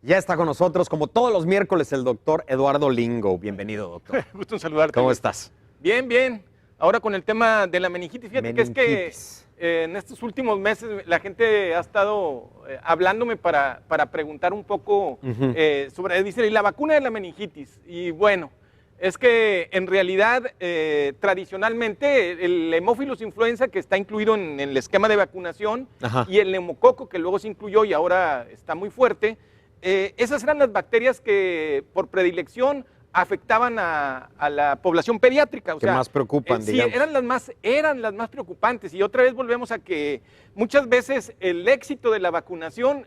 Ya está con nosotros, como todos los miércoles, el doctor Eduardo Lingo. Bienvenido, doctor. Gusto en saludarte. ¿Cómo estás? Bien, bien. Ahora con el tema de la meningitis, fíjate que Meningitis. en estos últimos meses la gente ha estado hablándome para preguntar un poco sobre, dice, la vacuna de la meningitis. Y bueno, es que en realidad tradicionalmente el Haemophilus influenza, que está incluido en el esquema de vacunación, y el neumococo, que luego se incluyó y ahora está muy fuerte, esas eran las bacterias que por predilección afectaban a la población pediátrica. O que sea, más preocupan, sí, digamos. eran las más preocupantes. Y otra vez volvemos a que muchas veces el éxito de la vacunación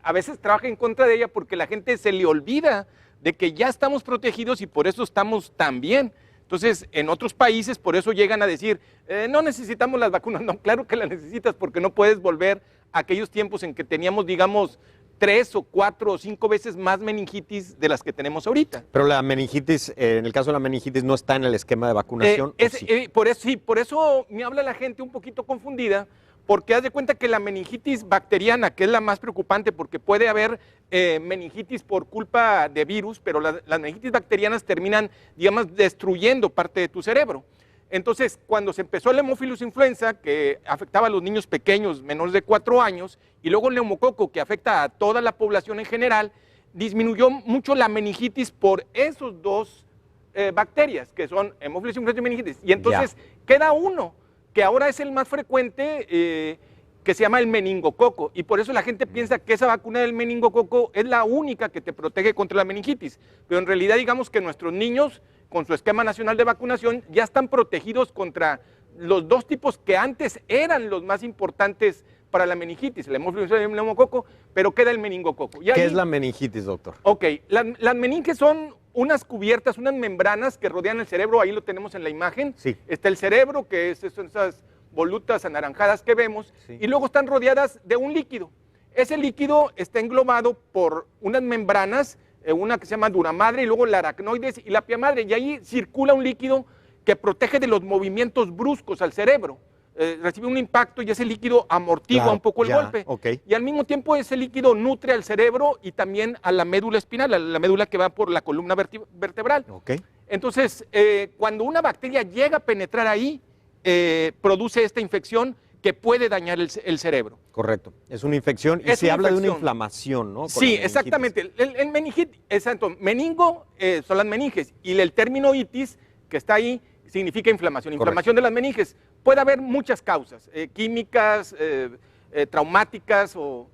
a veces trabaja en contra de ella porque la gente se le olvida de que ya estamos protegidos y por eso estamos tan bien. Entonces, en otros países por eso llegan a decir, no necesitamos las vacunas. No, claro que las necesitas porque no puedes volver a aquellos tiempos en que teníamos, digamos, 3 o 4 o 5 veces más meningitis de las que tenemos ahorita. Pero la meningitis, en el caso de la meningitis, no está en el esquema de vacunación. Por eso me habla la gente un poquito confundida, porque haz de cuenta que la meningitis bacteriana, que es la más preocupante, porque puede haber meningitis por culpa de virus, pero las meningitis bacterianas terminan, digamos, destruyendo parte de tu cerebro. Entonces, cuando se empezó el Haemophilus influenza, que afectaba a los niños pequeños, menores de 4 años, y luego el neumococo, que afecta a toda la población en general, disminuyó mucho la meningitis por esos dos bacterias, que son Haemophilus influenza y meningitis. Y entonces queda uno, que ahora es el más frecuente, que se llama el meningococo, y por eso la gente piensa que esa vacuna del meningococo es la única que te protege contra la meningitis. Pero en realidad, digamos que nuestros niños, con su esquema nacional de vacunación, ya están protegidos contra los dos tipos que antes eran los más importantes para la meningitis, el Haemophilus y el neumococo, pero queda el meningococo. ¿Qué es la meningitis, doctor? Ok, las meninges son unas cubiertas, unas membranas que rodean el cerebro, ahí lo tenemos en la imagen. Sí. Está el cerebro, que son esas volutas anaranjadas que vemos, sí, y luego están rodeadas de un líquido. Ese líquido está englobado por unas membranas, una que se llama duramadre y luego la aracnoides y la piamadre, y ahí circula un líquido que protege de los movimientos bruscos al cerebro. Recibe un impacto y ese líquido amortigua un poco el golpe. Y al mismo tiempo ese líquido nutre al cerebro y también a la médula espinal, a la médula que va por la columna vertebral. Entonces, cuando una bacteria llega a penetrar ahí, produce esta infección que puede dañar el cerebro. Correcto. Es una infección y se habla de una inflamación, ¿no? Sí, exactamente. El meningitis, exacto. Meningo son las meninges y el término itis, que está ahí, significa inflamación. Inflamación de las meninges. Puede haber muchas causas, químicas, traumáticas o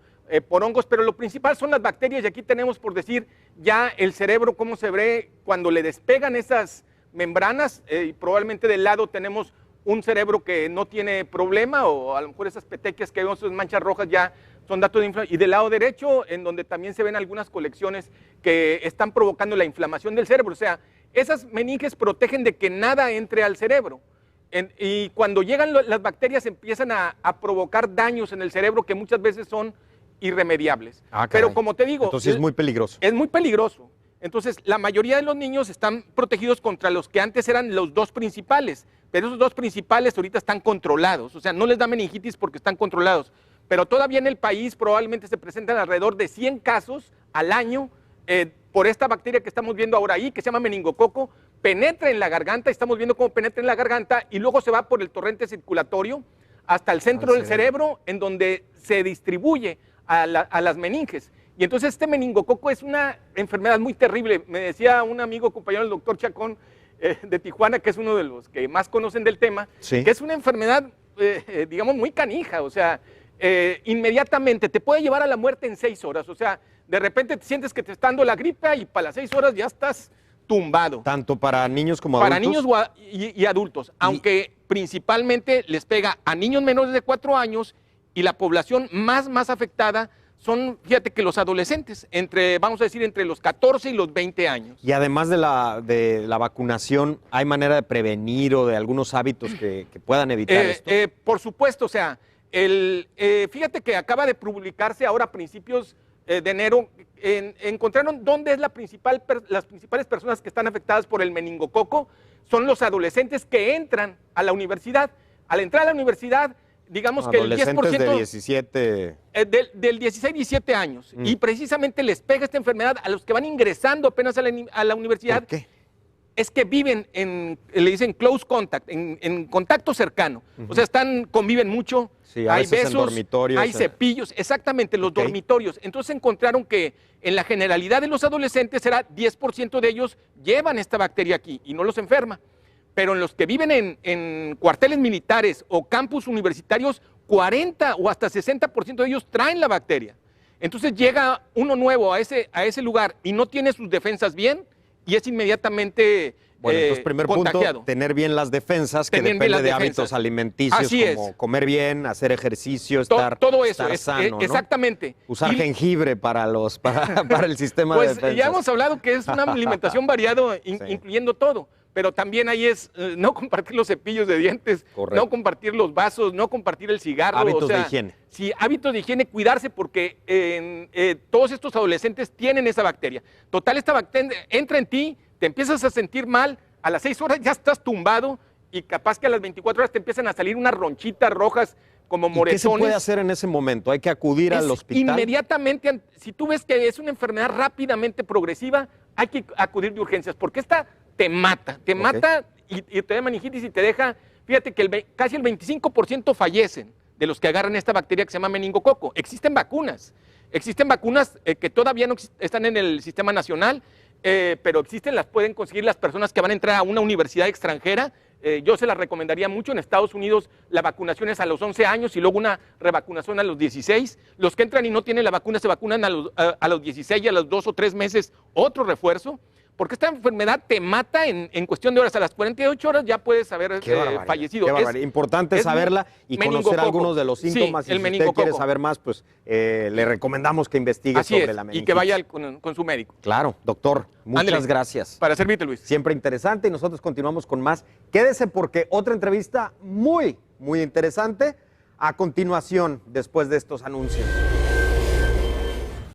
por hongos, pero lo principal son las bacterias y aquí tenemos, por decir, ya el cerebro, cómo se ve cuando le despegan esas membranas y probablemente del lado tenemos un cerebro que no tiene problema o a lo mejor esas petequias que vemos, esas manchas rojas ya son datos de inflamación. Y del lado derecho, en donde también se ven algunas colecciones que están provocando la inflamación del cerebro. O sea, esas meninges protegen de que nada entre al cerebro. Y cuando llegan las bacterias empiezan a provocar daños en el cerebro que muchas veces son irremediables. Pero como te digo... Entonces es muy peligroso. Es muy peligroso. Entonces, la mayoría de los niños están protegidos contra los que antes eran los dos principales, pero esos dos principales ahorita están controlados, o sea, no les da meningitis porque están controlados, pero todavía en el país probablemente se presentan alrededor de 100 casos al año por esta bacteria que estamos viendo ahora ahí, que se llama meningococo, penetra en la garganta, estamos viendo cómo penetra en la garganta y luego se va por el torrente circulatorio hasta el centro del cerebro, en donde se distribuye a las meninges. Y entonces este meningococo es una enfermedad muy terrible. Me decía un amigo, compañero, el doctor Chacón, de Tijuana, que es uno de los que más conocen del tema, que es una enfermedad, digamos, muy canija. O sea, inmediatamente te puede llevar a la muerte en 6 horas. O sea, de repente te sientes que te está dando la gripe y para las 6 horas ya estás tumbado. Tanto para niños como adultos. Para niños y adultos, aunque principalmente les pega a niños menores de 4 años y la población más afectada son, fíjate que los adolescentes, vamos a decir, entre los 14 y los 20 años. Y además de la vacunación, ¿hay manera de prevenir o de algunos hábitos que puedan evitar esto? Por supuesto, o sea, fíjate que acaba de publicarse ahora a principios de enero, encontraron dónde es las principales personas que están afectadas por el meningococo, son los adolescentes que entran a la universidad. Al entrar a la universidad, digamos que el Adolescentes 10% de 17. del 16-17 años. Y precisamente les pega esta enfermedad a los que van ingresando apenas a la universidad. ¿Por qué? Es que viven le dicen close contact, en contacto cercano. O sea, conviven mucho, Sí, a hay veces en besos, dormitorios, hay cepillos, exactamente, los dormitorios. Entonces encontraron que en la generalidad de los adolescentes era 10% de ellos llevan esta bacteria aquí y no los enferma. Pero en los que viven en cuarteles militares o campus universitarios, 40 o hasta 60% de ellos traen la bacteria. Entonces llega uno nuevo a ese lugar y no tiene sus defensas bien, y es inmediatamente Bueno, entonces, primer contagiado. punto, tener bien las defensas, que Tener bien depende las de defensas. hábitos alimenticios, Así como es. comer bien, hacer ejercicio, Todo eso, estar sano, ¿no? exactamente. Usar Y- jengibre para el sistema de Pues defensas. ya hemos hablado que es una alimentación variada, incluyendo todo, pero también ahí es no compartir los cepillos de dientes, Correcto. no compartir los vasos, no compartir el cigarro. Hábitos o sea, de higiene. Sí, hábitos de higiene, cuidarse porque todos estos adolescentes tienen esa bacteria. Total, esta bacteria entra en ti, te empiezas a sentir mal, a las 6 horas ya estás tumbado y capaz que a las 24 horas te empiezan a salir unas ronchitas rojas como ¿Y moretones. qué se puede hacer en ese momento? ¿Hay que acudir al hospital? Inmediatamente, si tú ves que es una enfermedad rápidamente progresiva, hay que acudir de urgencias, porque esta te mata y te da meningitis y te deja, fíjate que casi el 25% fallecen de los que agarran esta bacteria que se llama meningococo. Existen vacunas que todavía no están en el sistema nacional, pero existen, las pueden conseguir las personas que van a entrar a una universidad extranjera. Yo se las recomendaría mucho. En Estados Unidos la vacunación es a los 11 años y luego una revacunación a los 16. Los que entran y no tienen la vacuna se vacunan a los 16 y a los 2 o 3 meses otro refuerzo, porque esta enfermedad te mata en cuestión de horas. A las 48 horas ya puedes haber fallecido. Qué barbaridad. Importante saberla y conocer algunos de los síntomas. Sí, y si usted quiere saber más, pues le recomendamos que investigue sobre la meningitis. Y que vaya con su médico. Claro, doctor, muchas gracias. Para servirte, Luis. Siempre interesante y nosotros continuamos con más. Quédese porque otra entrevista muy, muy interesante a continuación después de estos anuncios.